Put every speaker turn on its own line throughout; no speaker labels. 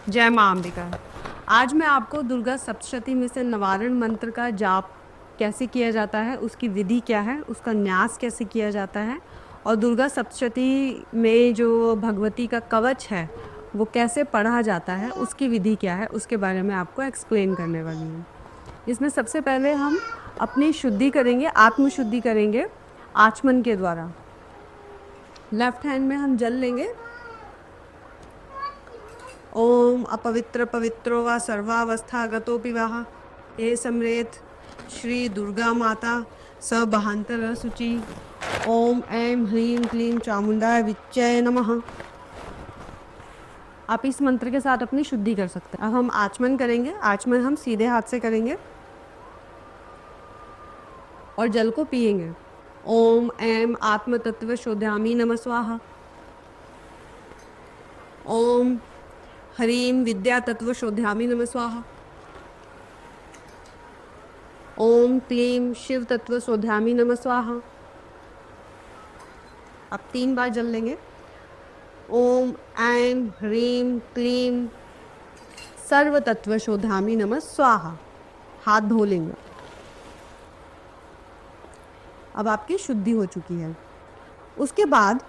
जय माँ अंबिका। आज मैं आपको दुर्गा सप्तशती में से निवारण मंत्र का जाप कैसे किया जाता है, उसकी विधि क्या है, उसका न्यास कैसे किया जाता है और दुर्गा सप्तशती में जो भगवती का कवच है वो कैसे पढ़ा जाता है, उसकी विधि क्या है, उसके बारे में आपको एक्सप्लेन करने वाली हूँ। इसमें सबसे पहले हम अपनी शुद्धि करेंगे, आत्मशुद्धि करेंगे आचमन के द्वारा। लेफ्ट हैंड में हम जल लेंगे। ओम अपवित्र पवित्रो वा सर्वावस्था गतोपि वाह हे सम्रेत श्री दुर्गा माता स बहांतर शुचि। ओम ऐं ह्रीं क्लीं चामुंडाय विच्चय नमः। आप इस मंत्र के साथ अपनी शुद्धि कर सकते हैं। अब हम आचमन करेंगे। आचमन हम सीधे हाथ से करेंगे और जल को पिएंगे। ओम ऐं आत्म तत्व शोध्यामि नमः स्वाहा। ओम ह्रीं विद्या तत्व शोध्यामि नमः स्वाहा। ओम क्लीं शिव तत्व शोध्यामि नमः स्वाहा। अब 3 बार जल लेंगे। ओम ऐं ह्रीं क्लीं सर्व तत्व शोधामि नमः स्वाहा। हाथ धो लेंगे। अब आपकी शुद्धि हो चुकी है। उसके बाद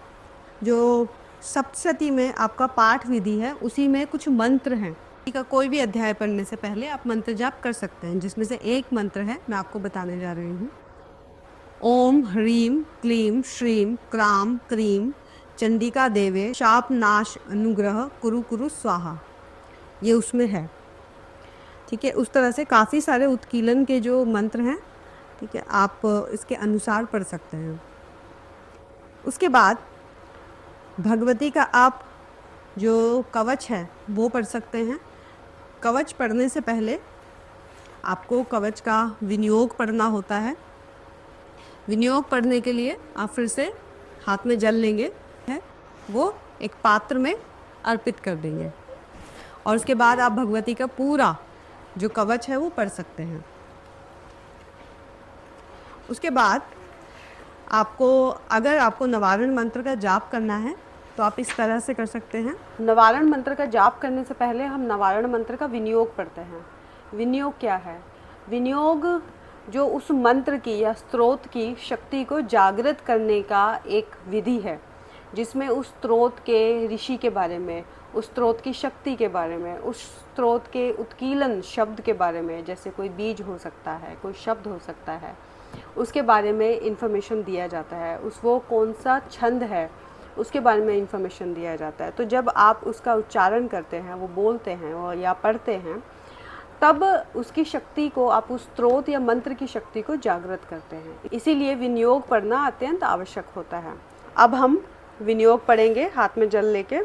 जो सप्तशती में आपका पाठ विधि है उसी में कुछ मंत्र हैं। का कोई भी अध्याय पढ़ने से पहले आप मंत्र जाप कर सकते हैं, जिसमें से एक मंत्र है मैं आपको बताने जा रही हूँ। ओम ह्रीं क्लीं श्रीं क्रां क्रीं चंडिका देवे शाप नाश अनुग्रह कुरु कुरु स्वाहा। ये उसमें है। ठीक है, उस तरह से काफ़ी सारे उत्कीलन के जो मंत्र हैं, ठीक है, आप इसके अनुसार पढ़ सकते हैं। उसके बाद भगवती का आप जो कवच है वो पढ़ सकते हैं। कवच पढ़ने से पहले आपको कवच का विनियोग पढ़ना होता है। विनियोग पढ़ने के लिए आप फिर से हाथ में जल लेंगे, है वो एक पात्र में अर्पित कर देंगे और उसके बाद आप भगवती का पूरा जो कवच है वो पढ़ सकते हैं। उसके बाद आपको अगर आपको निवारण मंत्र का जाप करना है तो आप इस तरह से कर सकते हैं। निवारण मंत्र का जाप करने से पहले हम निवारण मंत्र का विनियोग पढ़ते हैं। विनियोग क्या है? विनियोग जो उस मंत्र की या स्तोत्र की शक्ति को जागृत करने का एक विधि है, जिसमें उस स्तोत्र के ऋषि के बारे में, उस स्तोत्र की शक्ति के बारे में, उस स्तोत्र के उत्कीलन शब्द के बारे में, जैसे कोई बीज हो सकता है, कोई शब्द हो सकता है, उसके बारे में इन्फॉर्मेशन दिया जाता है। उस वो कौन सा छंद है उसके बारे में इन्फॉर्मेशन दिया जाता है। तो जब आप उसका उच्चारण करते हैं, वो बोलते हैं और या पढ़ते हैं, तब उसकी शक्ति को आप उस स्तोत्र या मंत्र की शक्ति को जागृत करते हैं। इसीलिए विनियोग पढ़ना अत्यंत आवश्यक होता है। अब हम विनियोग पढ़ेंगे हाथ में जल लेके।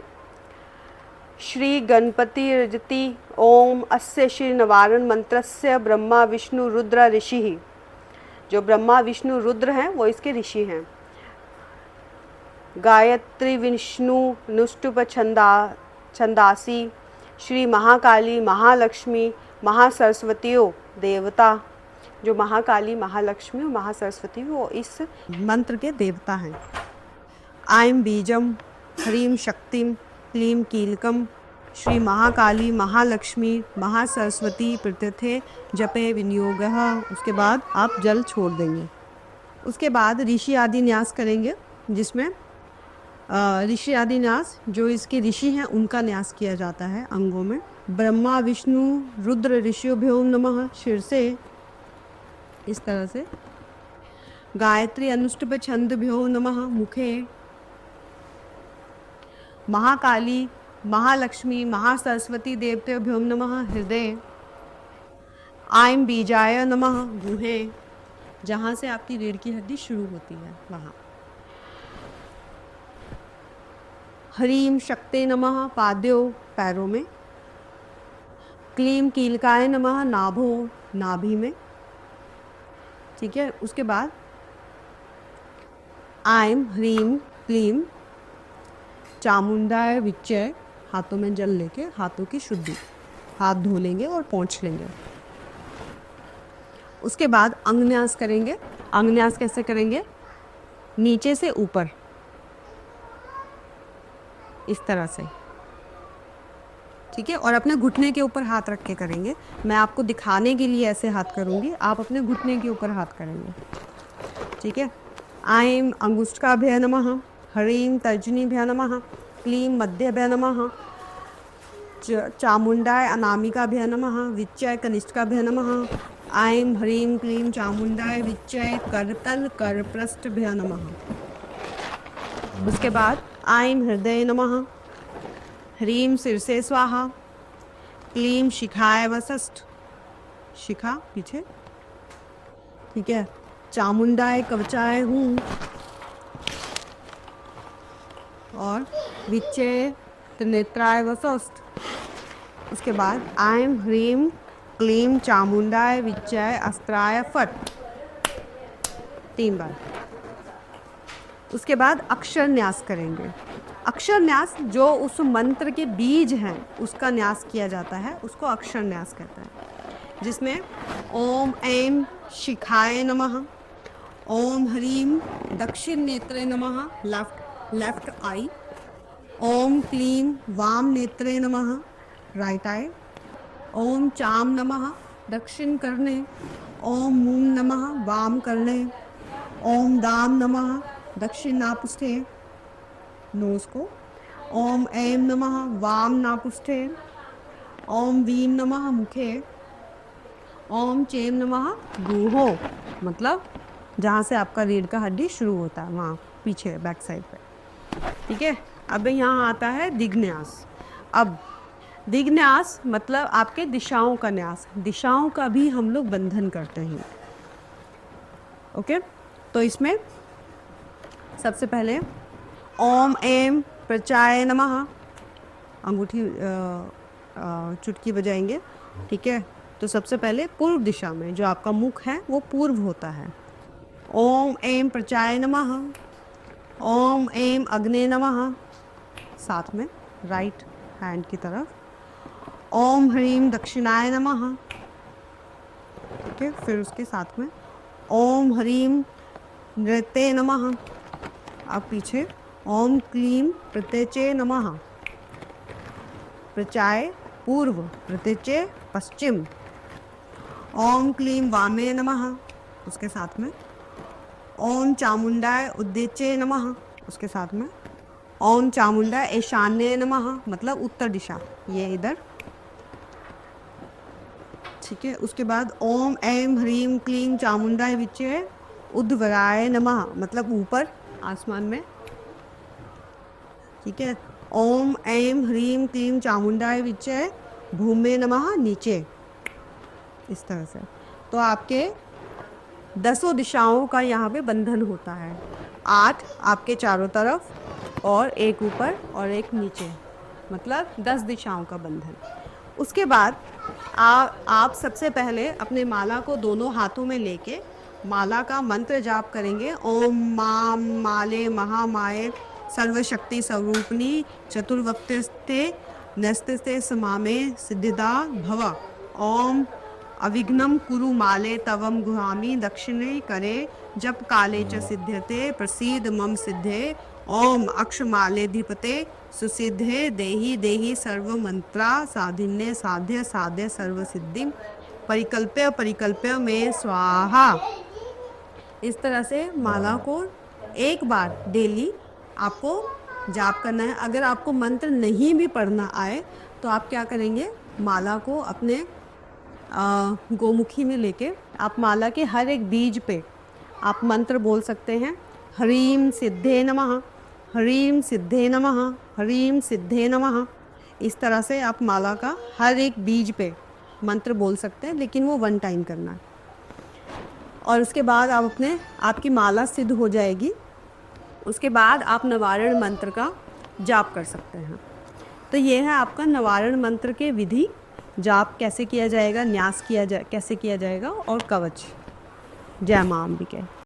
श्री गणपति रजति ओम अस्य श्री निवारण मंत्रस्य ब्रह्मा विष्णु रुद्र ऋषि। जो ब्रह्मा विष्णु रुद्र हैं वो इसके ऋषि हैं। गायत्री विष्णु नुष्टुप छंदासी श्री महाकाली महालक्ष्मी महासरस्वतियों देवता। जो महाकाली महालक्ष्मी और महासरस्वती वो इस मंत्र के देवता हैं। आइम बीजम ह्रीं शक्तिम क्लीं कीलकम श्री महाकाली महालक्ष्मी महासरस्वती प्रत्यथे जपे विनियोगः। उसके बाद आप जल छोड़ देंगे। उसके बाद ऋषि आदि न्यास करेंगे, जिसमें ऋषि आदि न्यास जो इसके ऋषि हैं उनका न्यास किया जाता है अंगों में। ब्रह्मा विष्णु रुद्र ऋषिभ्यो नमः शिर से इस तरह से। गायत्री अनुष्टुप छंदभ्यो नमः मुखे। महाकाली महालक्ष्मी महासरस्वती देवतेभ्यो नमः हृदय। आइम बीजाय नमः गुहे, जहाँ से आपकी रीढ़ की हड्डी शुरू होती है वहाँ। ह्रीं शक्ते नमः पाद्यो पैरों में। क्लीं कीलकाय नमः नाभो नाभि में। ठीक है, उसके बाद आइम ह्रीं क्लीं चामुंडाय विच्चय, हाथों में जल लेके हाथों की शुद्धि, हाथ धो लेंगे और पोंछ लेंगे। उसके बाद अंगन्यास करेंगे। अंगन्यास कैसे करेंगे? नीचे से ऊपर इस तरह से। ठीक है। और अपने घुटने के ऊपर हाथ रख के करेंगे। मैं आपको दिखाने के लिए ऐसे हाथ करूँगी, आप अपने घुटने के ऊपर हाथ करेंगे। ठीक है। ऐं अंगुष्ठाभ्य नमः, ह्रीं तर्जनीभ्य नमः, क्लीं मध्यभ्य नमः, चामुंडाय अनामिकाभ्य नमः, विच्चय कनिष्ठकाभ्य नमः, ऐं ह्रीं क्लीं चामुंडाय विच्चय करतल करपृष्ठभ्य नमः। उसके बाद ऐं हृदय नमः, ह्रीं शीर्षे स्वाहा, क्लीं शिखाय वसष्ठ, शिखा पीछे। ठीक है। चामुंडाय कवचाय हूँ, और विच्चय त्रिनेत्राय वसष्ठ। उसके बाद ऐं ह्रीं क्लीं चामुंडाय विच्चय अस्त्राय फट, 3 बार। उसके बाद अक्षर न्यास करेंगे। अक्षर न्यास जो उस मंत्र के बीज हैं उसका न्यास किया जाता है, उसको अक्षर न्यास कहते हैं, जिसमें ओम ऐं शिखाय नमः, ओम ह्रीं दक्षिण नेत्रे नमः, लेफ्ट आई, ओम क्लीं वाम नेत्रे नमः, राइट आई, ओम चाम नमः, दक्षिण कर्णे, ओम मूं नमः, वाम कर्णे, ओम दाम नमः, दक्षिण नापुष्ठे, नोज को, ओम ऐं नमः, वाम नापुष्ठे, ओम वीं नमः, मुखे, ओम चें नमः, गुहो, मतलब जहाँ से आपका रीढ़ का हड्डी शुरू होता है वहाँ पीछे बैक साइड पे। ठीक है। अब यहाँ आता है दिग्न्यास। अब दिग्न्यास मतलब आपके दिशाओं का न्यास, दिशाओं का भी हम लोग बंधन करते हैं। ओके। तो इसमें सबसे पहले ओम ऐं प्रचाय नमः, अंगूठी चुटकी बजाएंगे। ठीक है। तो सबसे पहले पूर्व दिशा में जो आपका मुख है वो पूर्व होता है। ओम ऐं प्रचाय नमः, ओम ऐं अग्ने नमः, साथ में राइट हैंड की तरफ, ओम ह्रीं दक्षिणाय नमः। ठीक है। फिर उसके साथ में ओम ह्रीं नृत्ये नमः। अब पीछे ओम क्लीं प्रत्यचे नमः, प्रचाय पूर्व, प्रत्यचे पश्चिम, ओम क्लीं वामे नमः। उसके साथ में ओम चामुंडाय उद्देचे नमः। उसके साथ में ओम चामुंडाय ईशान्ये नमः, मतलब उत्तर दिशा, ये इधर। ठीक है। उसके बाद ओम ऐं ह्रीं क्लीं चामुंडाय विच्चे उद्वराय नमः, मतलब ऊपर आसमान में। ठीक है। ओम ऐं ह्रीं क्लीं चामुंडाय विच्चे भूमे नमः, नीचे, इस तरह से। तो आपके 10 दिशाओं का यहाँ पे बंधन होता है, 8 आपके चारों तरफ और 1 ऊपर और 1 नीचे, मतलब 10 दिशाओं का बंधन। उसके बाद आप सबसे पहले अपने माला को दोनों हाथों में लेके माला का मंत्र जाप करेंगे। ओम मां माले महामाये सर्वशक्ति स्वरूपिणी चतुर्वक्तिस्ते नस्ते समामे सिद्धिदा भव। ओम अविघ्नं कुरु माले तवम गुहामि दक्षिणे करे जप काले च सिद्ध्यते प्रसीद मम सिद्धे। ओम अक्षमाले धीपते सुसिद्धे देहि देहि सर्व मंत्रा साधिन्य साध्य साध्य सर्व सिद्धि परिकल्प्य परिकल्प्य में स्वाहा। इस तरह से माला को एक बार डेली आपको जाप करना है। अगर आपको मंत्र नहीं भी पढ़ना आए तो आप क्या करेंगे, माला को अपने गोमुखी में लेके आप माला के हर एक बीज पे आप मंत्र बोल सकते हैं। ह्रीं सिद्धे नमः, ह्रीं सिद्धे नमः, ह्रीं सिद्धे नमः। इस तरह से आप माला का हर एक बीज पे मंत्र बोल सकते हैं, लेकिन वो 1 टाइम करना है। और उसके बाद आपकी माला सिद्ध हो जाएगी। उसके बाद आप नवारण मंत्र का जाप कर सकते हैं। तो ये है आपका नवारण मंत्र के विधि, जाप कैसे किया जाएगा, न्यास कैसे किया जाएगा और कवच। जय मां अंबिके।